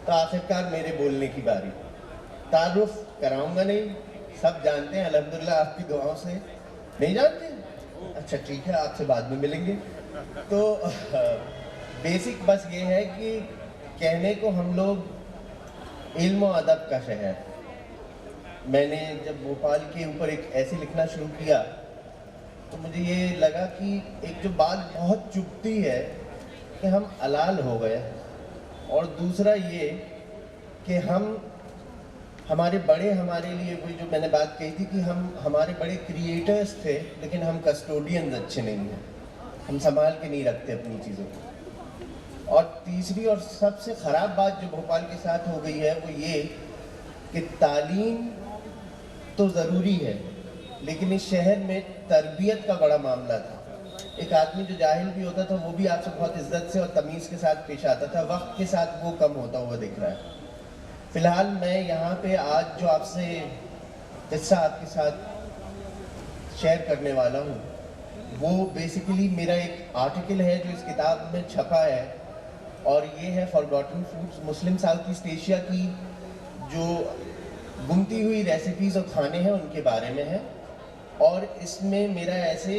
तो आखिरकार मेरे बोलने की बारी। तारुफ कराऊंगा नहीं, सब जानते हैं अल्हम्दुलिल्लाह आपकी दुआओं से। नहीं जानते? अच्छा ठीक है, आपसे बाद में मिलेंगे। तो बेसिक बस ये है कि कहने को हम लोग इल्म और अदब का शहर। मैंने जब भोपाल के ऊपर एक ऐसे लिखना शुरू किया तो मुझे ये लगा कि एक जो बात बहुत चुभती है कि हम अलाल हो गए, और दूसरा ये कि हमारे बड़े हमारे लिए, वही जो मैंने बात कही थी कि हमारे बड़े क्रिएटर्स थे लेकिन हम कस्टोडियंस अच्छे नहीं हैं, हम संभाल के नहीं रखते अपनी चीज़ों को। और तीसरी और सबसे ख़राब बात जो भोपाल के साथ हो गई है वो ये कि तालीम तो ज़रूरी है लेकिन इस शहर में तरबियत का बड़ा मामला था। एक आदमी जो जाहिल भी होता था वो भी आपसे बहुत इज्जत से और तमीज़ के साथ पेश आता था, वक्त के साथ वो कम होता हुआ दिख रहा है। फ़िलहाल मैं यहाँ पे आज जो आपसे किस्सा आपके साथ शेयर करने वाला हूँ वो बेसिकली मेरा एक आर्टिकल है जो इस किताब में छपा है, और ये है फॉरगॉटन फूड्स, मुस्लिम साउथ ईस्ट एशिया की जो गुमती हुई रेसिपीज़ और खाने हैं उनके बारे में है। और इसमें मेरा ऐसे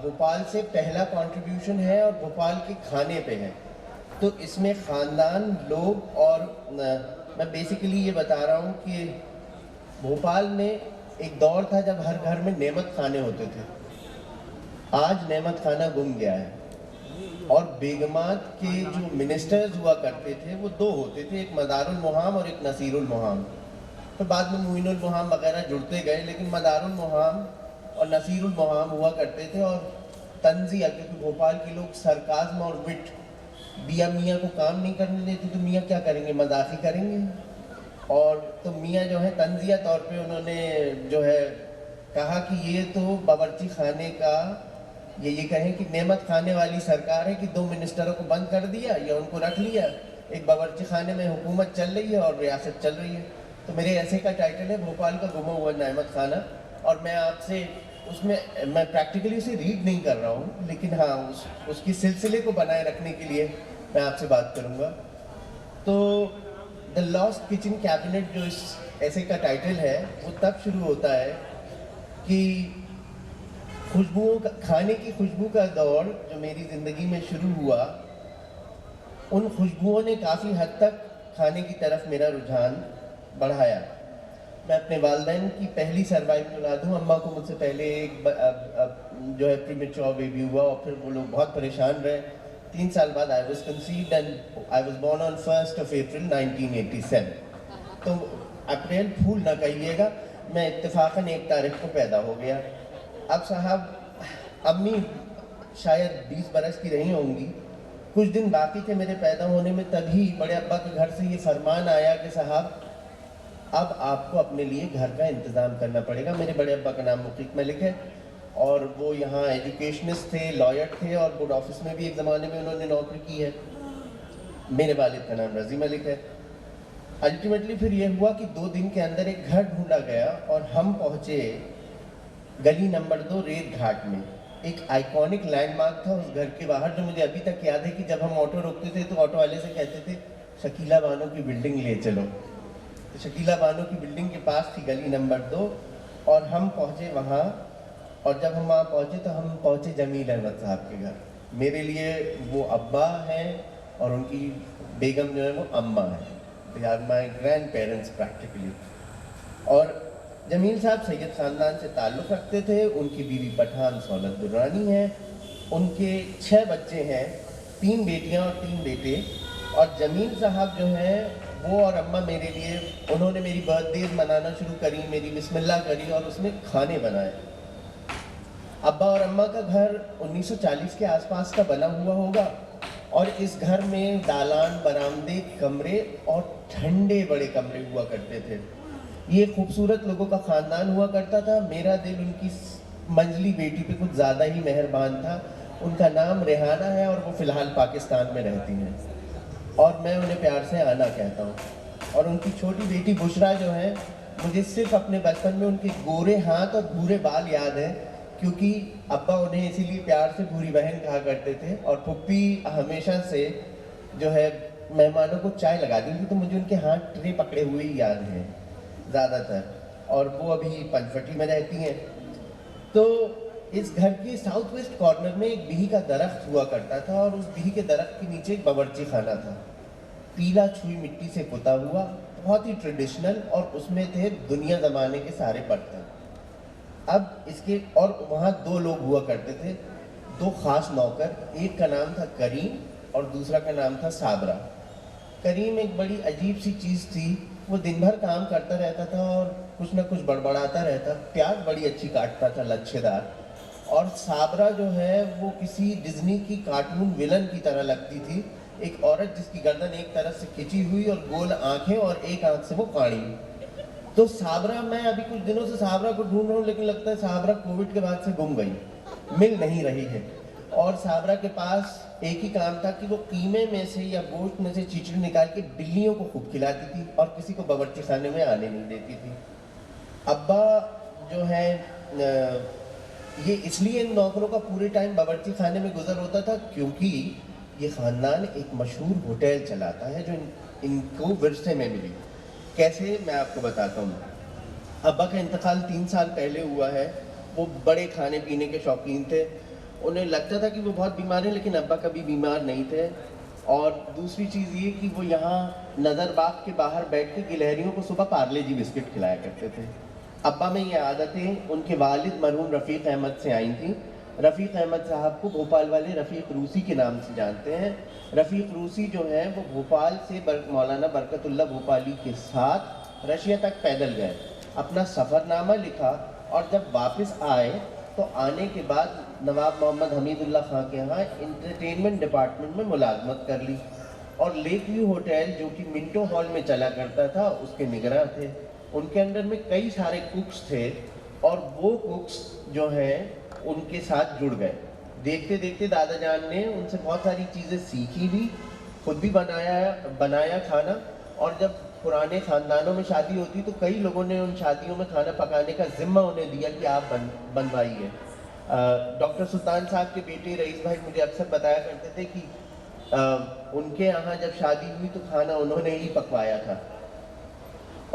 भोपाल से पहला कंट्रीब्यूशन है और भोपाल के खाने पे है। तो इसमें ख़ानदान, लोग, और मैं बेसिकली ये बता रहा हूँ कि भोपाल में एक दौर था जब हर घर में नेमत खाने होते थे। आज नेमत खाना गुम गया है, और बेगमात के जो मिनिस्टर्स हुआ करते थे वो दो होते थे, एक मदारुल मुहाम और एक नसीरुल मुहाम। तो बाद में मुइनुल मुहाम वगैरह जुड़ते गए, लेकिन मदारुल मुहाम और नसीरुल मुहाम हुआ करते थे। और तंजिया, क्योंकि भोपाल के लोग सरकाज़्म और विट, मियाँ को काम नहीं करने देते तो मियाँ क्या करेंगे, मजाकी करेंगे। और तो मियाँ जो है तंजिया तौर पे उन्होंने जो है कहा कि ये तो बावर्ची खाने का, ये कहें कि नेमत खाने वाली सरकार है कि दो मिनिस्टरों को बंद कर दिया या उनको रख लिया, एक बावर्ची खाने में हुकूमत चल रही है और रियासत चल रही है। तो मेरे ऐसे का टाइटल है भोपाल का गुमा हुआ नेमत खाना, और मैं आपसे उसमें मैं प्रैक्टिकली उसे रीड नहीं कर रहा हूँ, लेकिन हाँ उसकी सिलसिले को बनाए रखने के लिए मैं आपसे बात करूँगा। तो द लॉस्ट किचन कैबिनेट जो इस ऐसे का टाइटल है वो तब शुरू होता है कि खुशबुओं का, खाने की खुशबू का दौर जो मेरी ज़िंदगी में शुरू हुआ, उन खुशबुओं ने काफ़ी हद तक खाने की तरफ मेरा रुझान बढ़ाया। मैं अपने वालिदैन की पहली सर्वाइवल औलाद हूँ। अम्मा को मुझसे पहले एक जो है प्रीमेच्योर बेबी हुआ और फिर वो लोग बहुत परेशान रहे। 3 साल बाद I was conceived and I was born on 1 April 1987। तो अप्रैल फूल ना कहिएगा, मैं इत्तेफाकन 1 तारीख को पैदा हो गया। अब साहब, अम्मी शायद 20 बरस की रही होंगी, कुछ दिन बाकी थे मेरे पैदा होने में, तभी बड़े अब्बा के घर से ये फरमान आया कि साहब अब आपको अपने लिए घर का इंतज़ाम करना पड़ेगा। मेरे बड़े अब्बा का नाम मुकीक मलिक है और वो यहाँ एजुकेशनिस्ट थे, लॉयर थे, और बोर्ड ऑफिस में भी एक ज़माने में उन्होंने नौकरी की है। मेरे वालिद का नाम रज़ी मलिक है। अल्टीमेटली फिर ये हुआ कि 2 दिन के अंदर एक घर ढूंढा गया और हम पहुँचे गली नंबर 2 रेत घाट में। एक आइकॉनिक लैंडमार्क था उस घर के बाहर, जो मुझे अभी तक याद है कि जब हम ऑटो रोकते थे तो ऑटो वाले से कहते थे शकीला बानो की बिल्डिंग ले चलो। तो शकीला बानो की बिल्डिंग के पास थी गली नंबर 2, और हम पहुँचे वहाँ। और जब हम वहाँ पहुँचे तो हम पहुँचे जमील अहमद साहब के घर। मेरे लिए वो अब्बा हैं और उनकी बेगम जो है वो अम्मा है। They are my grandparents practically. और जमील साहब सैयद ख़ानदान से ताल्लुक़ रखते थे। उनकी बीवी पठान सौलत दुर्रानी है। उनके 6 बच्चे हैं, 3 बेटियां और 3 बेटे। और जमील साहब जो हैं वो और अम्मा मेरे लिए, उन्होंने मेरी बर्थडे मनाना शुरू करी, मेरी बिस्मिल्लाह करी और उसमें खाने बनाए। अब्बा और अम्मा का घर 1940 के आसपास का बना हुआ होगा, और इस घर में दालान, बरामदे, कमरे और ठंडे बड़े कमरे हुआ करते थे। ये खूबसूरत लोगों का ख़ानदान हुआ करता था। मेरा दिल उनकी मंजली बेटी पे कुछ ज़्यादा ही मेहरबान था। उनका नाम रेहाना है और वो फ़िलहाल पाकिस्तान में रहती हैं, और मैं उन्हें प्यार से आना कहता हूँ। और उनकी छोटी बेटी बुशरा जो है, मुझे सिर्फ अपने बचपन में उनके गोरे हाथ और भूरे बाल याद हैं, क्योंकि अब्बा उन्हें इसीलिए प्यार से भूरी बहन कहा करते थे। और पुप्पी हमेशा से जो है मेहमानों को चाय लगा दी थी, तो मुझे उनके हाथ ट्रे पकड़े हुए ही याद हैं ज़्यादातर, और वो अभी पंचवटी में रहती हैं। तो इस घर के साउथ वेस्ट कॉर्नर में एक बिही का दरख्त हुआ करता था, और उस बिही के दरख्त के नीचे एक बावर्ची खाना था, पीला छुई मिट्टी से पुता हुआ, बहुत ही ट्रेडिशनल, और उसमें थे दुनिया ज़माने के सारे बर्तन। अब इसके और वहाँ दो लोग हुआ करते थे, दो ख़ास नौकर, एक का नाम था करीम और दूसरा का नाम था साबरा। करीम एक बड़ी अजीब सी चीज़ थी, वो दिन भर काम करता रहता था और कुछ ना कुछ बड़बड़ाता रहता, प्याज बड़ी अच्छी काटता था, लच्छेदार। और साबरा जो है वो किसी डिज्नी की कार्टून विलन की तरह लगती थी, एक औरत जिसकी गर्दन एक तरफ से खिंची हुई और गोल आंखें और एक आंख से वो काड़ी। तो साबरा, मैं अभी कुछ दिनों से साबरा को ढूंढ रहा हूँ, लेकिन लगता है साबरा कोविड के बाद से गुम गई, मिल नहीं रही है। और साबरा के पास एक ही काम था कि वो कीमे में से या गोश्त में से चिचड़ी निकाल के बिल्लियों को खूब खिलाती थी और किसी को बावर्ची खाने में आने नहीं देती थी। अब्बा जो है ये इसलिए इन नौकरों का पूरे टाइम बावर्ची खाने में गुजर होता था क्योंकि ये ख़ानदान एक मशहूर होटल चलाता है जो इनको विरसे में मिली। कैसे, मैं आपको बताता हूँ। अब्बा का इंतकाल 3 साल पहले हुआ है। वो बड़े खाने पीने के शौकीन थे, उन्हें लगता था कि वो बहुत बीमार हैं, लेकिन अब्बा कभी बीमार नहीं थे। और दूसरी चीज़ ये कि वो यहाँ नज़र बाग के बाहर बैठ के गिलहरियों को सुबह पार्ले जी बिस्किट खिलाया करते थे। अब्बा में ये आदतें उनके वालिद मरहूम रफ़ीक अहमद से आई थी। रफ़ीक अहमद साहब को भोपाल वाले रफ़ीक रूसी के नाम से जानते हैं। रफ़ीक रूसी जो है वो भोपाल से मौलाना बरकतुल्लाह भोपाली के साथ रशिया तक पैदल गए, अपना सफ़रनामा लिखा, और जब वापस आए तो आने के बाद नवाब मोहम्मद हमीदुल्लाह खां के यहाँ इंटरटेनमेंट डिपार्टमेंट में मुलाजमत कर ली, और लेक व्यू होटल जो कि मिंटो हॉल में चला करता था उसके निगरां थे। उनके अंडर में कई सारे कुक्स थे, और वो कुक्स जो हैं उनके साथ जुड़ गए। देखते देखते दादा जान ने उनसे बहुत सारी चीज़ें सीखी भी, खुद भी बनाया खाना। और जब पुराने ख़ानदानों में शादी होती तो कई लोगों ने उन शादियों में खाना पकाने का ज़िम्मा उन्हें दिया कि आप बनवाइए। डॉक्टर सुल्तान साहब के बेटे रईस भाई मुझे अक्सर बताया करते थे कि उनके यहाँ जब शादी हुई तो खाना उन्होंने ही पकवाया था।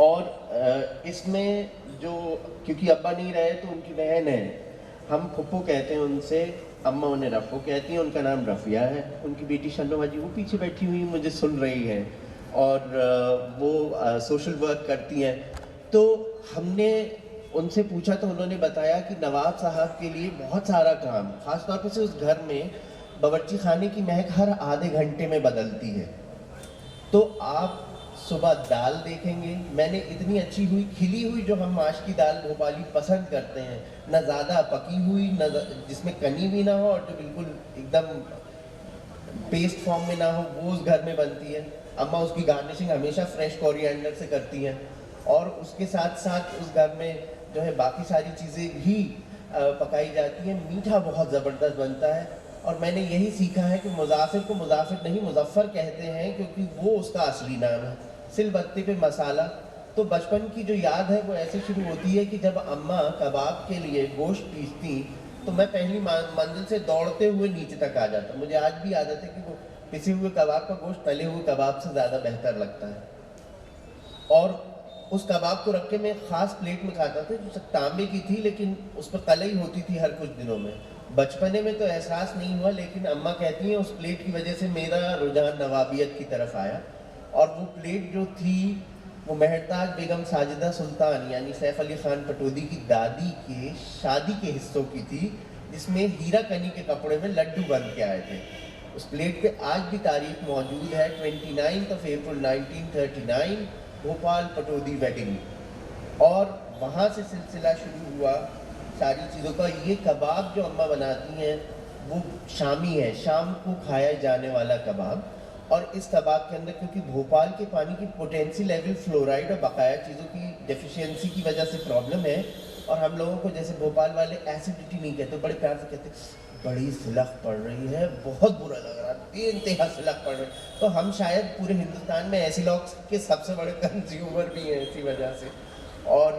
और इसमें जो, क्योंकि अब्बा नहीं रहे तो उनकी बहन है, हम फुप्पो कहते हैं उनसे, अम्मा उन्हें रफ़ो कहती हैं, उनका नाम रफ़िया है। उनकी बेटी शन्नो जी वो पीछे बैठी हुई मुझे सुन रही है, और वो सोशल वर्क करती हैं। तो हमने उनसे पूछा तो उन्होंने बताया कि नवाब साहब के लिए बहुत सारा काम, ख़ास तौर पर से उस घर में बावर्ची खाने की महक हर आधे घंटे में बदलती है। तो आप सुबह दाल देखेंगे, मैंने इतनी अच्छी हुई खिली हुई जो हम माश की दाल भोपाली पसंद करते हैं, न ज़्यादा पकी हुई, न जिसमें कनी भी ना हो, और जो बिल्कुल एकदम पेस्ट फॉर्म में ना हो, वो उस घर में बनती है। अम्मा उसकी गार्निशिंग हमेशा फ्रेश कोरिएंडर से करती हैं, और उसके साथ साथ उस घर में जो है बाकी सारी चीज़ें भी पकाई जाती हैं। मीठा बहुत ज़बरदस्त बनता है, और मैंने यही सीखा है कि मुज़ाफ़िर को मुज़ाफ़िर नहीं मुज़फ़्फ़र कहते हैं, क्योंकि वो उसका असली नाम है। सिलबत्ते पे मसाला। तो बचपन की जो याद है वो ऐसे शुरू होती है कि जब अम्मा कबाब के लिए गोश्त पीसती तो मैं पहली मंजिल से दौड़ते हुए नीचे तक आ जाता। मुझे आज भी आदत है कि वो पिसे हुए कबाब का गोश्त तले हुए कबाब से ज़्यादा बेहतर लगता है। और उस कबाब को रख के मैं ख़ास प्लेट में खाता था जो तांबे की थी, लेकिन उस पर कलई होती थी हर कुछ दिनों में। बचपने में तो एहसास नहीं हुआ, लेकिन अम्मा कहती हैं उस प्लेट की वजह से मेरा रुझान नवाबियत की तरफ आया। और वो प्लेट जो थी वो मेहरताज बेगम साजिदा सुल्तान यानी सैफ अली ख़ान पटौदी की दादी के शादी के हिस्सों की थी, जिसमें हीरा कनी के कपड़े में लड्डू बन के आए थे। उस प्लेट पे आज भी तारीख मौजूद है, 29 अप्रैल 1939, भोपाल पटौदी वेडिंग। और वहाँ से सिलसिला शुरू हुआ सारी चीज़ों का। ये कबाब जो अम्मा बनाती हैं वो शामी है, शाम को खाया जाने वाला कबाब। और इस कबाब के अंदर क्योंकि भोपाल के पानी की पोटेंसी लेवल फ्लोराइड और बकाया चीज़ों की डेफिशिएंसी की वजह से प्रॉब्लम है, और हम लोगों को जैसे भोपाल वाले एसिडिटी नहीं कहते, बड़े प्यार से कहते बड़ी सिलक पड़ रही है, बहुत बुरा लग रहा है, बेइंतहा सिलक पड़ रही है। तो हम शायद पूरे हिंदुस्तान में एसिलॉक्स के सबसे बड़े कंज्यूमर भी हैं इसी वजह से। और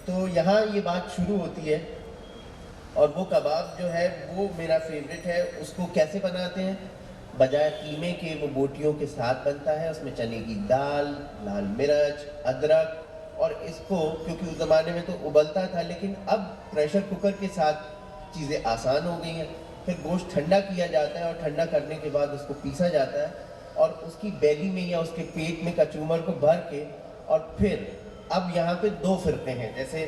तो यहाँ ये बात शुरू होती है, और वो कबाब जो है वो मेरा फेवरेट है। उसको कैसे बनाते हैं? बजाय कीमे के वो बोटियों के साथ बनता है। उसमें चने की दाल, लाल मिर्च, अदरक, और इसको क्योंकि उस ज़माने में तो उबलता था, लेकिन अब प्रेशर कुकर के साथ चीज़ें आसान हो गई हैं। फिर गोश्त ठंडा किया जाता है और ठंडा करने के बाद उसको पीसा जाता है और उसकी बेली में या उसके पेट में कचूमर को भर के, और फिर अब यहाँ पे दो फिरके हैं, जैसे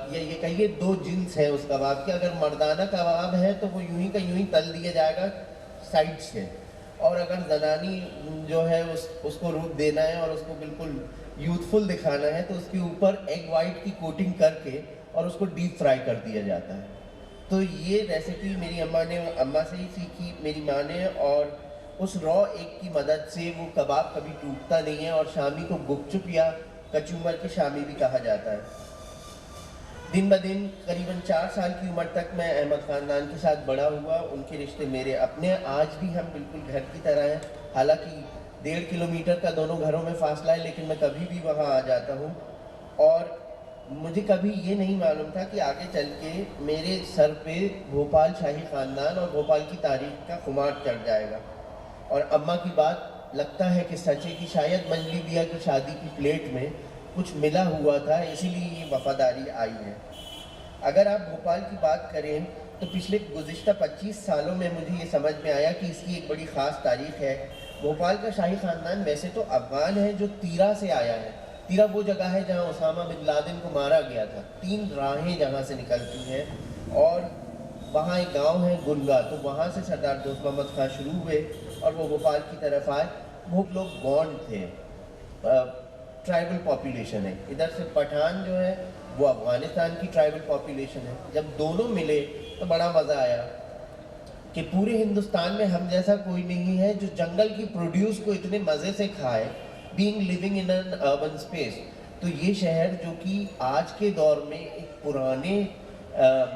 ये कहिए दो जिन्स हैं उस कबाब के। अगर मर्दाना कबाब है तो वो यूं ही का यूं ही तल दिया जाएगा साइड से, और अगर जनानी जो है उसको रूप देना है और उसको बिल्कुल यूथफुल दिखाना है तो उसके ऊपर एग वाइट की कोटिंग करके और उसको डीप फ्राई कर दिया जाता है। तो ये रेसिपी मेरी अम्मा से ही सीखी मेरी माँ ने, और उस रॉ एग की मदद से वो कबाब कभी टूटता नहीं है, और शामी को गुपचुप या कचूमर की शामी भी कहा जाता है। दिन ब दिन करीबन 4 साल की उम्र तक मैं अहमद ख़ानदान के साथ बड़ा हुआ। उनके रिश्ते मेरे अपने, आज भी हम बिल्कुल घर की तरह हैं। हालांकि 1.5 किलोमीटर का दोनों घरों में फासला है, लेकिन मैं कभी भी वहाँ आ जाता हूँ। और मुझे कभी ये नहीं मालूम था कि आगे चल के मेरे सर पे भोपाल शाही ख़ानदान और भोपाल की तारीख का खुमार चढ़ जाएगा। और अम्मा की बात लगता है कि सच है कि शायद मंजली बिया की शादी की प्लेट में कुछ मिला हुआ था, इसीलिए ये वफादारी आई है। अगर आप भोपाल की बात करें तो पिछले गुज़िश्ता 25 सालों में मुझे ये समझ में आया कि इसकी एक बड़ी ख़ास तारीख़ है। भोपाल का शाही ख़ानदान वैसे तो अफ़गान है जो तीरा से आया है। तीरा वो जगह है जहाँ उसामा बिन लादेन को मारा गया था। 3 राहें जहाँ से निकलती हैं, और वहाँ एक गांव है गुलगा, तो वहाँ से सरदार दोस्त मोहम्मद खां शुरू हुए और वो भोपाल की तरफ आए। वो लोग गौंड थे, ट्राइबल पॉपुलेशन है। इधर से पठान जो है वो अफ़गानिस्तान की ट्राइबल पॉपुलेशन है। जब दोनों मिले तो बड़ा मज़ा आया कि पूरे हिंदुस्तान में हम जैसा कोई नहीं है जो जंगल की प्रोड्यूस को इतने मज़े से खाए, being living in an urban space. तो ये शहर जो कि आज के दौर में एक पुराने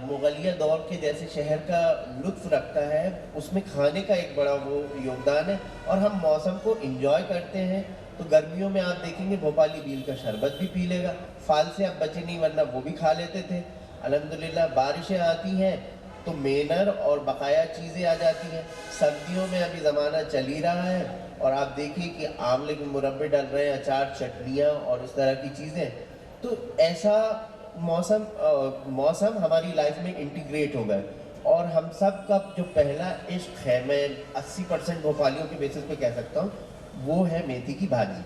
मुगलिया दौर के जैसे शहर का लुत्फ़ रखता है, उसमें खाने का एक बड़ा वो योगदान है। और हम मौसम को इंजॉय करते हैं। तो गर्मियों में आप देखेंगे भोपाली बील का शरबत भी पी लेगा, फाल से अब बचे नहीं, वरना वो भी खा लेते थे। अल्हम्दुलिल्लाह बारिशें आती हैं तो मेनर और बकाया चीज़ें आ जाती हैं। सर्दियों में अभी ज़माना चल ही रहा है, और आप देखिए कि आंवले के मुरब्बे डल रहे हैं, अचार, चटनियाँ और इस तरह की चीज़ें। तो ऐसा मौसम हमारी लाइफ में इंटीग्रेट हो गए। और हम सब का जो पहला इश्क है, मैं 80% भोपालियों के बेसिस पे कह सकता हूँ, वो है मेथी की भाजी।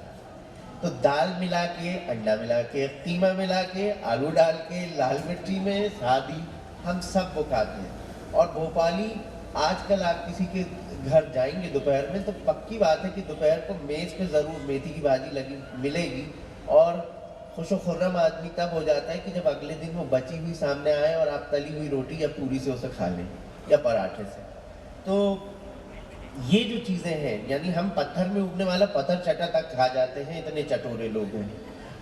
तो दाल मिला के, अंडा मिला के, कीमा मिला के, आलू डाल के, लाल मिर्ची में शादी, हम सब वो खाते हैं। और भोपाली आजकल आप किसी के घर जाएंगे दोपहर में तो पक्की बात है कि दोपहर को मेज़ पे ज़रूर मेथी की भाजी लगी मिलेगी। और खुशो खुर्रम आदमी तब हो जाता है कि जब अगले दिन वो बची हुई सामने आए और आप तली हुई रोटी या पूरी से उसे खा लें या पराठे से। तो ये जो चीज़ें हैं, यानी हम पत्थर में उगने वाला पत्थर चटा तक खा जाते हैं, इतने चटोरे लोग हैं।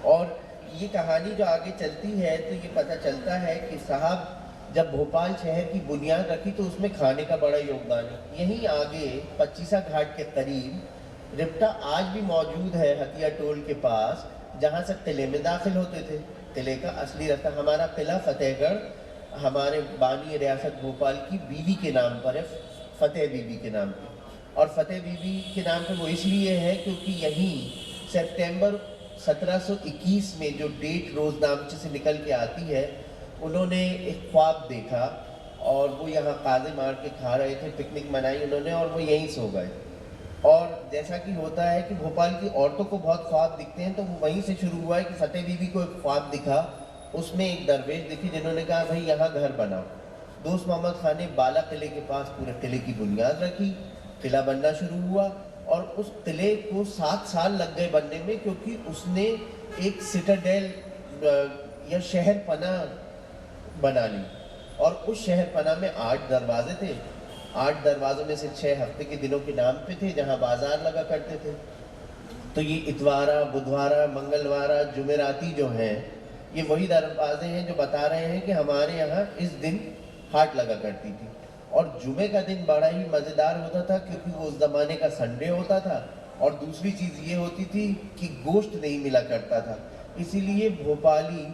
और ये कहानी जो आगे चलती है तो ये पता चलता है कि साहब जब भोपाल शहर की बुनियाद रखी तो उसमें खाने का बड़ा योगदान है। यहीं आगे 25 घाट के करीब रिप्टा आज भी मौजूद है, हतिया टोल के पास, जहाँ से किले में दाखिल होते थे। किले का असली रास्ता, हमारा किला फतेहगढ़ हमारे बानी रियासत भोपाल की बीवी के नाम पर है, फतेह बीबी के नाम पर। और फतेह बीबी के नाम पे वो इसलिए है क्योंकि यहीं सितंबर 1721 में जो डेट रोज़नामचे से निकल के आती है, उन्होंने एक ख्वाब देखा और वो यहाँ काज़े मार के खा रहे थे, पिकनिक मनाई उन्होंने और वो यहीं सो गए। और जैसा कि होता है कि भोपाल की औरतों को बहुत ख्वाब दिखते हैं, तो वो वहीं से शुरू हुआ है कि फतेह बीबी को एक ख्वाब दिखा, उसमें एक दरवेश दिखी जिन्होंने कहा भाई यहाँ घर बनाओ। दोस्त मोहम्मद खान ने बाला किले के पास पूरे किले की बुनियाद रखी, किला बनना शुरू हुआ। और उस किले को 7 साल लग गए बनने में, क्योंकि उसने एक सिटाडेल या शहर पना बना ली। और उस शहर पना में 8 दरवाजे थे। 8 दरवाज़ों में से 6 हफ्ते के दिनों के नाम पे थे, जहाँ बाजार लगा करते थे। तो ये इतवारा, बुधवारा, मंगलवारा, जुमेराती जो हैं, ये वही दरवाजे हैं जो बता रहे हैं कि हमारे यहाँ इस दिन हाट लगा करती थी। और जुमे का दिन बड़ा ही मज़ेदार होता था क्योंकि वो उस ज़माने का संडे होता था। और दूसरी चीज़ ये होती थी कि गोश्त नहीं मिला करता था, इसीलिए भोपाली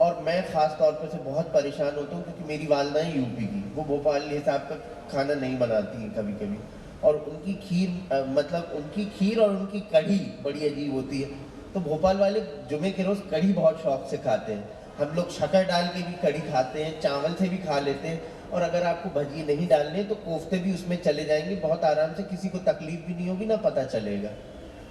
और मैं ख़ास तौर पर से बहुत परेशान होता हूँ क्योंकि मेरी वालदा है यूपी की, वो भोपाली हिसाब का खाना नहीं बनाती हैं कभी कभी। और उनकी खीर मतलब उनकी खीर और उनकी कढ़ी बड़ी अजीब होती है। तो भोपाल वाले जुमे के रोज़ कढ़ी बहुत शौक से खाते हैं। हम लोग शक्कर डाल के भी कढ़ी खाते हैं, चावल से भी खा लेते हैं, और अगर आपको भजी नहीं डालने तो कोफ्ते भी उसमें चले जाएंगे बहुत आराम से, किसी को तकलीफ भी नहीं होगी, ना पता चलेगा।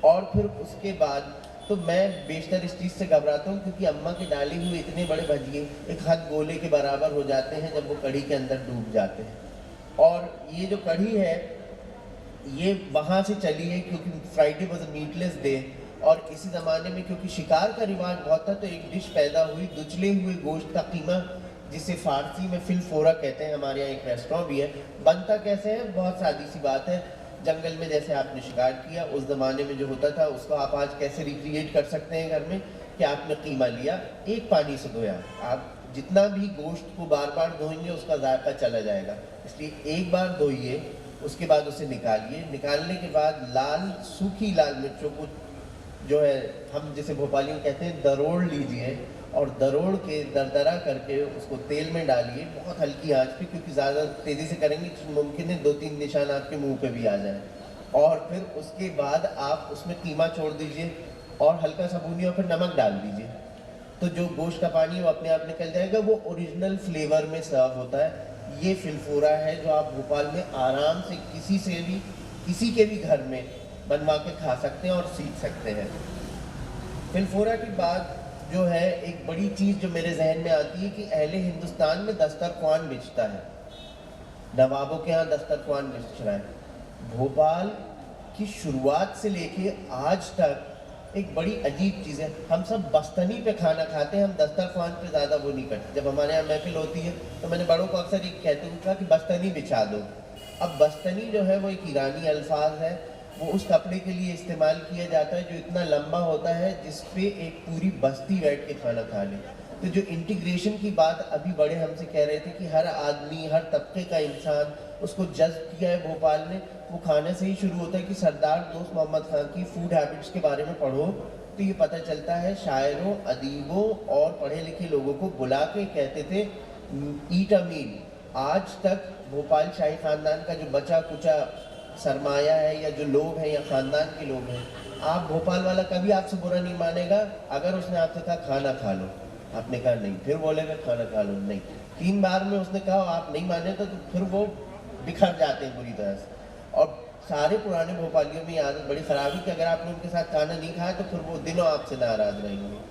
और फिर उसके बाद तो मैं बेशतर इस चीज़ से घबराता हूँ क्योंकि अम्मा के डाले हुए इतने बड़े भजिए एक हाथ गोले के बराबर हो जाते हैं जब वो कढ़ी के अंदर डूब जाते हैं। और ये जो कढ़ी है ये वहाँ से चली है क्योंकि Friday was a meatless day, और इसी ज़माने में क्योंकि शिकार का रिवाज बहुत था तो एक डिश पैदा हुई दुचले हुए गोश्त का कीमा, जिसे फारसी में फिलफोरा कहते हैं। हमारे यहाँ एक रेस्टोरेंट भी है। बनता कैसे है, बहुत सादी सी बात है। जंगल में जैसे आपने शिकार किया उस ज़माने में जो होता था उसको आप आज कैसे रिक्रिएट कर सकते हैं घर में, कि आपने कीमा लिया, एक पानी से धोया। आप जितना भी गोश्त को बार बार धोएंगे उसका जायका चला जाएगा, इसलिए एक बार धोइए, उसके बाद उसे निकालिए। निकालने के बाद लाल सूखी लाल मिर्चों को जो है हम जिसे भोपाली में कहते हैं दरोड़ लीजिए, और दरोड़ के दरदरा करके उसको तेल में डालिए बहुत हल्की आंच पे, क्योंकि ज़्यादा तेज़ी से करेंगे तो मुमकिन है 2-3 निशान आपके मुंह पे भी आ जाए। और फिर उसके बाद आप उसमें कीमा छोड़ दीजिए और हल्का सा भूनिए और फिर नमक डाल दीजिए, तो जो गोश्त का पानी है वो अपने आप निकल जाएगा। वो ओरिजिनल फ्लेवर में सर्व होता है। ये फिलफोरा है जो आप भोपाल में आराम से किसी के भी घर में बनवा के खा सकते हैं और सीख सकते हैं। फिलफोरा के बाद जो है एक बड़ी चीज़ जो मेरे जहन में आती है कि अहले हिंदुस्तान में दस्तरख्वान बिछता है, नवाबों के यहाँ दस्तरख्वान बिछ रहा है। भोपाल की शुरुआत से लेके आज तक एक बड़ी अजीब चीज़ है, हम सब बस्तनी पे खाना खाते हैं, हम दस्तरख्वान पे ज़्यादा वो नहीं करते। जब हमारे यहाँ महफिल होती है तो मैंने बड़ों को अक्सर ये कहते हुए कहा कि बस्तनी बिछा दो। अब बस्तनी जो है वो एक ईरानी अल्फाज है, वो उस कपड़े के लिए इस्तेमाल किया जाता है जो इतना लंबा होता है जिस पे एक पूरी बस्ती बैठ के खाना खा ले। तो जो इंटीग्रेशन की बात अभी बड़े हमसे कह रहे थे कि हर आदमी हर तबके का इंसान उसको जज्ब किया है भोपाल ने, वो खाने से ही शुरू होता है कि सरदार दोस्त मोहम्मद खान की फूड हैबिट्स के बारे में पढ़ो तो ये पता चलता है शायरों, अदीबों और पढ़े लिखे लोगों को बुला के कहते थे ईट अ मील। आज तक भोपाल शाही खानदान का जो बचा कुचा सरमाया है या जो लोग हैं या ख़ानदान के लोग हैं, आप भोपाल वाला कभी आपसे बुरा नहीं मानेगा अगर उसने आपसे कहा खाना खा लो, आपने कहा नहीं, फिर बोलेगा खाना खा लो, नहीं, 3 बार में उसने कहा आप नहीं माने तो फिर वो बिखर जाते हैं बुरी तरह से। और सारे पुराने भोपालियों में ये आदत बड़ी ख़राब है कि अगर आपने उनके साथ खाना नहीं खाया तो फिर वो दिनों आपसे नाराज़ रहेंगे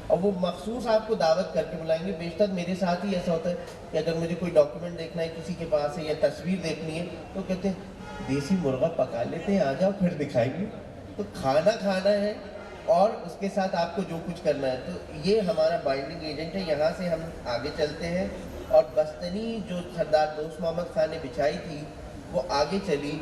और वो मखसूस आपको दावत करके बुलाएंगे। बेशतर मेरे साथ ही ऐसा होता है कि अगर मुझे कोई डॉक्यूमेंट देखना है किसी के पास है या तस्वीर देखनी है तो कहते हैं देसी मुर्गा पका लेते हैं, आ जाओ फिर दिखाएंगे। तो खाना खाना है और उसके साथ आपको जो कुछ करना है, तो ये हमारा बाइंडिंग एजेंट है। यहाँ से हम आगे चलते हैं और बस्तनी जो सरदार दोस्त मोहम्मद खान ने बिछाई थी वो आगे चली,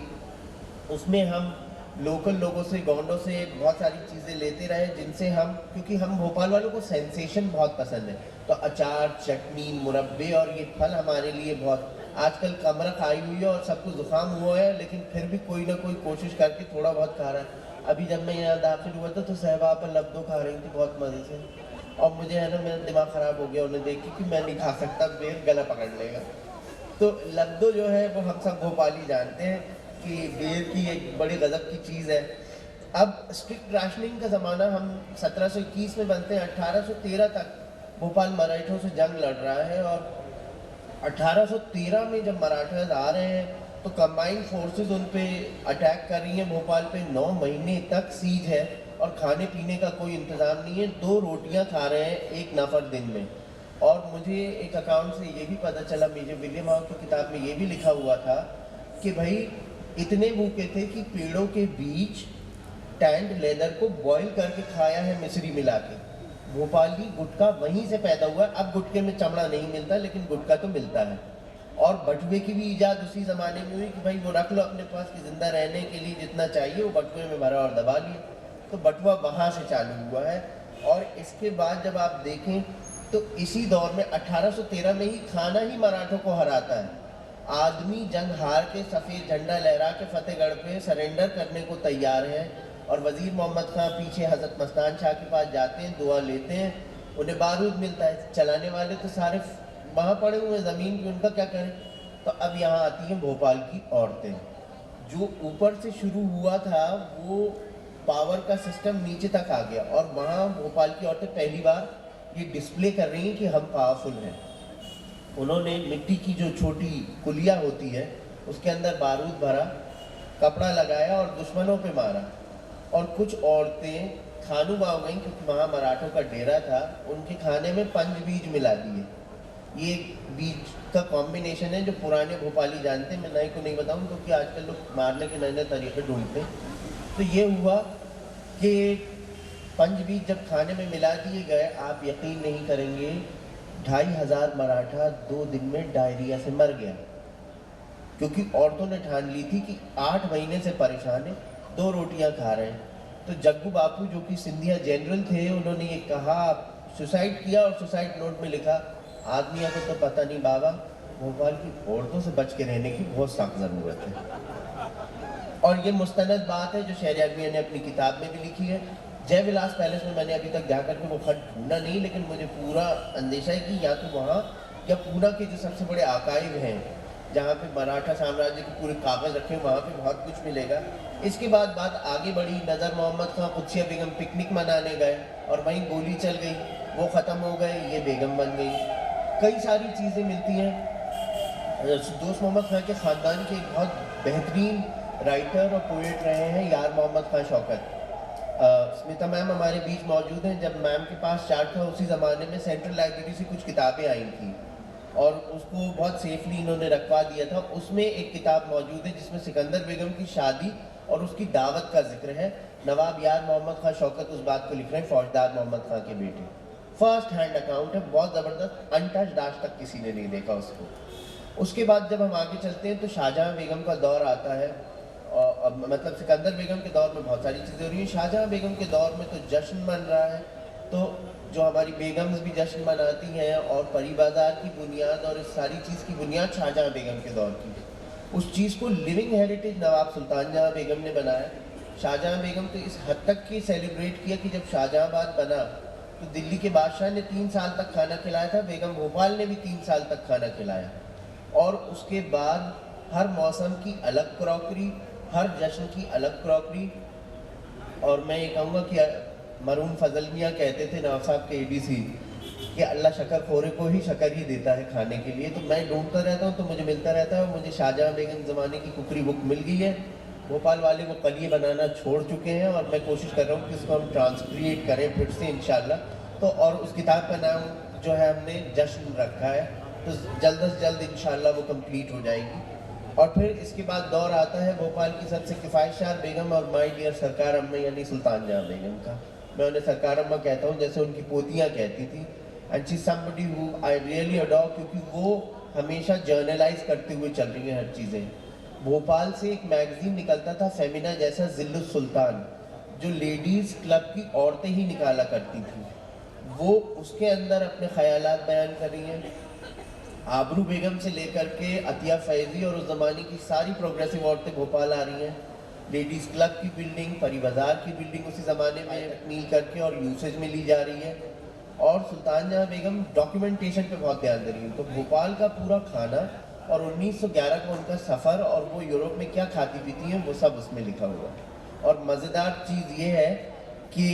उसमें हम लोकल लोगों से, गौंडों से बहुत सारी चीज़ें लेते रहे जिनसे हम, क्योंकि हम भोपाल वालों को सेंसेशन बहुत पसंद है, तो अचार, चटनी, मुरब्बे और ये फल हमारे लिए बहुत, आजकल कमरख आई हुई है और सबको ज़ुकाम हुआ है लेकिन फिर भी कोई ना कोई कोशिश करके थोड़ा बहुत खा रहा है। अभी जब मैं यहाँ दाखिल हुआ था तो सहबा पर लब्दो खा रही थी बहुत मज़े से, और मुझे है ना मेरा दिमाग ख़राब हो गया उन्हें देख के कि मैं नहीं खा सकता, बेर गला पकड़ लेगा। तो लब्दो जो है वो हम सब भोपाली जानते हैं कि बेर की एक बड़ी गज़ब की चीज़ है। अब स्ट्रिक्ट राशनिंग का ज़माना, हम 1721 में बनते हैं, 1813 तक भोपाल मराठों से जंग लड़ रहा है और 1813 में जब मराठास आ रहे हैं तो कंबाइंड फोर्सेस उन पे अटैक कर रही हैं भोपाल पे। 9 महीने तक सीज है और खाने पीने का कोई इंतज़ाम नहीं है, 2 रोटियां खा रहे हैं एक नफर दिन में। और मुझे एक अकाउंट से ये भी पता चला, मेजर विलियम हाउ की किताब में ये भी लिखा हुआ था कि भाई इतने भूखे थे कि पेड़ों के बीच टैंड लेदर को बॉईल करके खाया है मिश्री मिला के। भोपाली गुटखा वहीं से पैदा हुआ। अब गुटखे में चमड़ा नहीं मिलता लेकिन गुटखा तो मिलता है। और बटुए की भी ईजाद उसी ज़माने में हुई कि भाई वो रख लो अपने पास कि ज़िंदा रहने के लिए जितना चाहिए वो बटुए में भरा और दबा लिया, तो बटुआ वहाँ से चालू हुआ है। और इसके बाद जब आप देखें तो इसी दौर में 1813 में ही खाना ही मराठों को हराता है। आदमी जंग हार के सफ़ेद झंडा लहरा के फतेहगढ़ पे सरेंडर करने को तैयार है और वज़ीर मोहम्मद खां पीछे हज़रत मस्तान शाह के पास जाते हैं, दुआ लेते हैं, उन्हें बारूद मिलता है। चलाने वाले तो सारे वहाँ पड़े हुए ज़मीन की, उनका क्या करें। तो अब यहाँ आती हैं भोपाल की औरतें। जो ऊपर से शुरू हुआ था वो पावर का सिस्टम नीचे तक आ गया, और वहाँ भोपाल की औरतें पहली बार ये डिस्प्ले कर रही हैं कि हम पावरफुल हैं। उन्होंने मिट्टी की जो छोटी कुलिया होती है उसके अंदर बारूद भरा, कपड़ा लगाया और दुश्मनों पे मारा। और कुछ औरतें खानू गाँव गई क्योंकि वहाँ मराठों का डेरा था, उनके खाने में पंच बीज मिला दिए। ये बीज का कॉम्बिनेशन है जो पुराने भोपाली जानते हैं, मैं नए को नहीं बताऊँ क्योंकि आजकल लोग मारने के नए नए तरीके ढूंढते हैं। तो ये हुआ कि पंच बीज जब खाने में मिला दिए गए, आप यकीन नहीं करेंगे 2500 मराठा 2 दिन में डायरिया से मर गया, क्योंकि औरतों ने ठान ली थी कि 8 महीने से परेशान है, 2 रोटियां खा रहे हैं। तो जग्गू बापू जो कि सिंधिया जनरल थे, उन्होंने ये कहा, सुसाइड किया और सुसाइड नोट में लिखा, आदमियों को तो पता नहीं बाबा, भोपाल की औरतों से बच के रहने की बहुत सख्त ज़रूरत है। और ये मुस्तनद बात है जो शहरयार मियां ने अपनी किताब में भी लिखी है। जय विलास पैलेस में मैंने अभी तक जाकर के वो खत ढूंढा नहीं, लेकिन मुझे पूरा अंदेशा है कि या तो वहाँ या पूना के जो सबसे बड़े आर्काइव हैं जहाँ पे मराठा साम्राज्य के पूरे कागज़ रखे हैं, वहाँ पे बहुत कुछ मिलेगा। इसके बाद बात आगे बढ़ी, नज़र मोहम्मद खां कुद्सिया बेगम पिकनिक मनाने गए और वहीं गोली चल गई, वो ख़त्म हो गए, ये बेगम बन गई। कई सारी चीज़ें मिलती हैं। दोस्त मोहम्मद खां के ख़ानदान के एक बहुत बेहतरीन राइटर और पोएट रहे हैं यार मोहम्मद खां शौकत। स्मिता मैम हमारे बीच मौजूद हैं। जब मैम के पास चार्ट था उसी ज़माने में सेंट्रल लाइब्रेरी से कुछ किताबें आई थी और उसको बहुत सेफली इन्होंने रखवा दिया था। उसमें एक किताब मौजूद है जिसमें सिकंदर बेगम की शादी और उसकी दावत का जिक्र है। नवाब यार मोहम्मद खां शौकत उस बात को लिख रहे हैं, फौजदार मोहम्मद खां के बेटे। फर्स्ट हैंड अकाउंट है, बहुत ज़बरदस्त, अनटच्ड, आज तक किसी ने नहीं देखा उसको। उसके बाद जब हम आगे चलते हैं तो शाहजहाँ बेगम का दौर आता है, और मतलब सिकंदर बेगम के दौर में बहुत सारी चीज़ें हो रही हैं। शाहजहाँ बेगम के दौर में तो जश्न मन रहा है, तो जो हमारी बेगम्स भी जश्न मनाती हैं, और परी बाज़ार की बुनियाद और इस सारी चीज़ की बुनियाद शाहजहाँ बेगम के दौर की। उस चीज़ को लिविंग हेरिटेज नवाब सुल्तान जहाँ बेगम ने बनाया। शाहजहाँ बेगम तो इस हद तक की सेलिब्रेट किया कि जब शाहजहाँबाद बना तो दिल्ली के बादशाह ने 3 साल तक खाना खिलाया था, बेगम भोपाल ने भी 3 साल तक खाना खिलाया। और उसके बाद हर मौसम की अलग क्रॉकरी, हर जश्न की अलग क्रॉकरी। और मैं ये कहूँगा कि मरून फजल मियाँ कहते थे नवाब साहब के एडीसी कि अल्लाह शक्कर खोरे को ही शक्कर ही देता है खाने के लिए। तो मैं ढूंढता रहता हूँ तो मुझे मिलता रहता है। मुझे शाहजहाँ बेगम ज़माने की कुकरी बुक मिल गई है। भोपाल वाले वो कलिए बनाना छोड़ चुके हैं और मैं कोशिश कर रहा हूँ कि इसको हम ट्रांसक्रिएट करें फिर से इंशाल्लाह। तो और उस किताब का नाम जो है हमने जश्न रखा है, तो जल्द से जल्द इंशाल्लाह वो कंप्लीट हो जाएगी। और फिर इसके बाद दौर आता है भोपाल की सबसे किफ़ायतशार बेगम और माय डियर सरकार अम्मा यानी सुल्तान जहाँ बेगम का। मैं उन्हें सरकार अम्मा कहता हूँ जैसे उनकी पोतियाँ कहती थी। And she somebody who I really adore, क्योंकि वो हमेशा जर्नलाइज करते हुए चल रही हैं हर चीज़ें। भोपाल से एक मैगजीन निकलता था फेमिना जैसा, जिल्लुस सुल्तान, जो लेडीज़ क्लब की औरतें ही निकाला करती थी। वो उसके अंदर अपने ख़यालात बयान कर रही हैं। आबरू बेगम से लेकर के अतिया फैज़ी और उस ज़माने की सारी प्रोग्रेसिव औरतें भोपाल आ रही हैं। लेडीज़ क्लब की बिल्डिंग, परी बाज़ार की बिल्डिंग उसी ज़माने में तकमील करके और यूसेज में ली जा रही है। और सुल्तान जहाँ बेगम डॉक्यूमेंटेशन पे बहुत ध्यान दे रही है। तो भोपाल का पूरा खाना और 1911 का उनका सफ़र और वो यूरोप में क्या खाती पीती हैं वो सब उसमें लिखा हुआ है। और मज़ेदार चीज़ ये है कि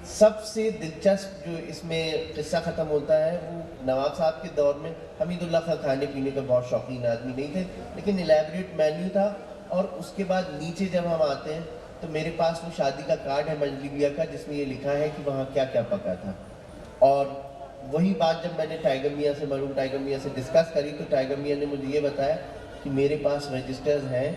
सबसे दिलचस्प जो इसमें किस्सा ख़त्म होता है वो नवाब साहब के दौर में हमीदुल्लाह खां खाने पीने के बहुत शौकीन आदमी नहीं थे, लेकिन इलेबरेट मेन्यू था। और उसके बाद नीचे जब हम आते हैं तो मेरे पास वो शादी का कार्ड है मंजलिबिया का जिसमें ये लिखा है कि वहाँ क्या क्या पका था। और वही बात जब मैंने टाइगर मियाँ से, मरून टाइगर मियाँ से डिस्कस करी तो टाइगर मियाँ ने मुझे ये बताया कि मेरे पास रजिस्टर्स हैं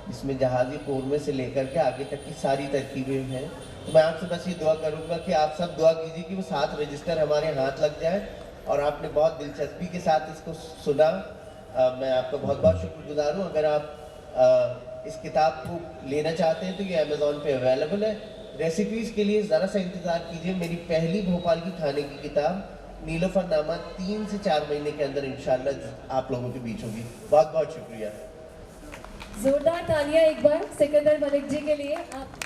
जिसमें जहाज़ी कौरमे से लेकर के आगे तक की सारी तरकीबें हैं। तो मैं आपसे बस ये दुआ करूँगा कि आप सब दुआ कीजिए कि वो 7 रजिस्टर हमारे हाथ लग जाए। और आपने बहुत दिलचस्पी के साथ इसको सुना, मैं आपका बहुत बहुत शुक्रगुजार हूँ। अगर आप इस किताब को लेना चाहते हैं तो ये अमेज़ॉन पे अवेलेबल है। रेसिपीज़ के लिए ज़रा सा इंतज़ार कीजिए। मेरी पहली भोपाल की खाने की किताब नीलोफरनामा 3 से 4 महीने के अंदर इंशाल्लाह आप लोगों के बीच होगी। बहुत बहुत शुक्रिया। जोरदार तालियां एक बार सिकंदर मलिक जी के लिए। आप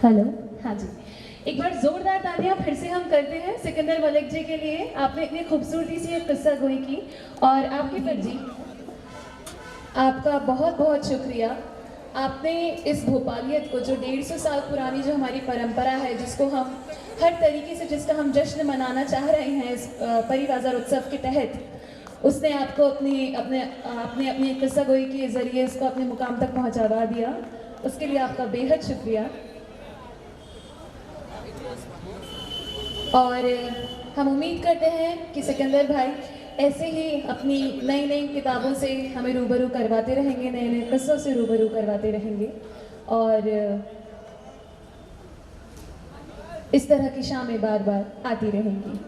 हेलो, हाँ जी, एक बार जोरदार तालियां फिर से हम करते हैं सिकंदर मलिक जी के लिए। आपने इतनी खूबसूरती से एक किस्सा गोई की। और आपके पर जी, आपका बहुत बहुत शुक्रिया। आपने इस भोपालियत को, जो 150 साल पुरानी जो हमारी परंपरा है, जिसको हम हर तरीके से, जिसका हम जश्न मनाना चाह रहे हैं इस परी बाजार उत्सव के तहत, उसने आपको अपनी किस्सा गोई के ज़रिए इसको अपने मुकाम तक पहुंचा दिया। उसके लिए आपका बेहद शुक्रिया। और हम उम्मीद करते हैं कि सिकंदर भाई ऐसे ही अपनी नई नई किताबों से हमें रूबरू करवाते रहेंगे, नए नए किस्सों से रूबरू करवाते रहेंगे, और इस तरह की शामें बार बार आती रहेंगी।